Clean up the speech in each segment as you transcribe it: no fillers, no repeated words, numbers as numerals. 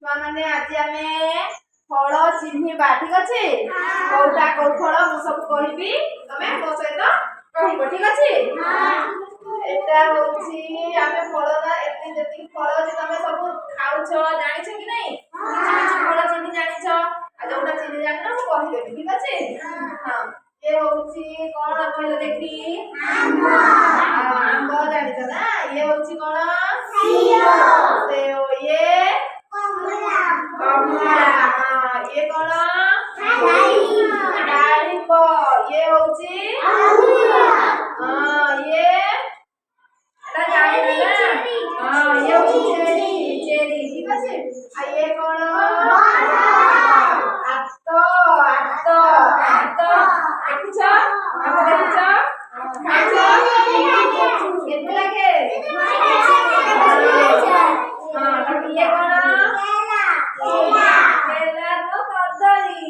छुआ माने आज आमे फल चिन्हिबा ठीक अछि कोटा को फल मु सब कहिबी तमे मो सहित कहिबो ठीक अछि हां एटा होछि आमे फल ना एते जति फल जे तमे सब खाउ छ जानि छ कि नै किछ फल चिन्हि जानि छ आ जोटा चिन्हि जानि ना मु कहि देबी ठीक अछि हां ये होछि कोन कहले देखी आंबो जानि छ ना ये होछि कोन सेव ये कमला ये कोन डाळिंब ये होछि ये एटा जानि ना ये होछि चेरी ठीक अछि आ ये कोन आतो देखछ आप देखछ खाइछ केते लागे हां तो ये कोन केला तो कदली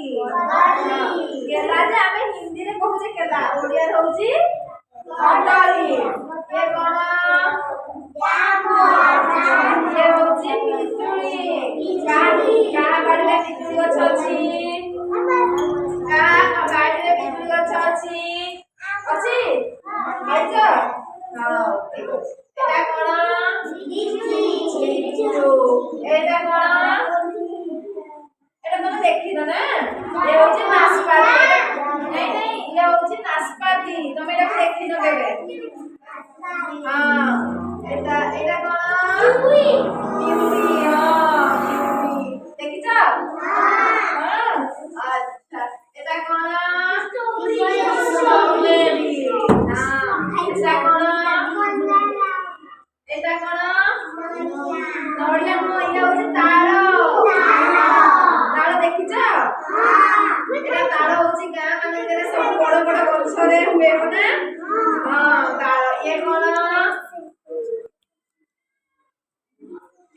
केला जे आमे हिंदी रे कहू जे केला ओडिया रहउची कदली ये कोन ये होची पिचुड़ी का बाड़ी में पिचुड़ी गछ अछि का बाड़ी में पिचुड़ी गछ अछि खाइछ हां एटा कोन एटा कोन एटा तमे देखि न ना ये होची नाशपाती नहीं ये होची नाशपाती तमे एटा देखि न केबे हां एटा कोन किवी हां किवी देखिछ हां अच्छा एटा कोन स्ट्रॉबेरी हां एटा कोन नडिया नो ये होची ताड़ देखिछ एटा ताड़ होची गां माने करे सब बड़ बड़ गछ रे हुए ना हां ताड़ ये कोन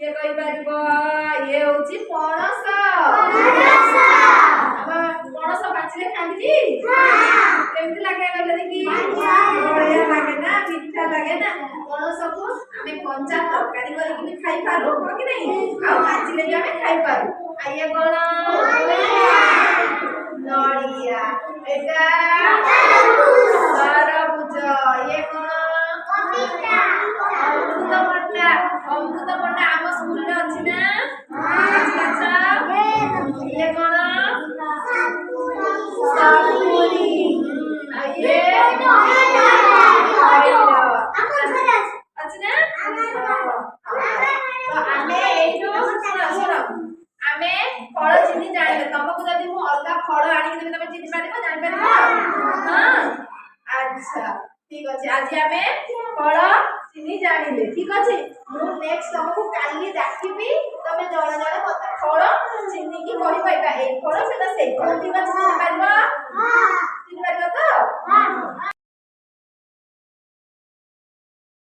ये कहि परिबो ये होची पणस पणस बाचिले खांदी जी हां केमति लागे गले देखि बढ़िया लागे ना मीठा लागे ना पणस को हमें कंचा तरकारी करी कि खाइ पारो हो कि नहीं आ बाचिले भी हमें खाइ पारो आ ये कोन नडिया एटा तरबूज ये कोन अमृतभंडा आम स्कूल रे अछि ना अच्छा ये कोन सपुरी ये अछि ना तो आमे एइनो सुनो आमे फल चिन्हि जानिले तमको जदी मु अलगा फल आनि के तमे चिन्हि पारिबो जानि पारिबो हां अच्छा ठीक अछि आज आमे फल चिन्हि जानिले ठीक अछि मु नेक्स्ट तमको काली डाकिबी तमे जण जण मते फल चिन्हि की कहि पाइबा ए फल सेटा से फल ठीक अछि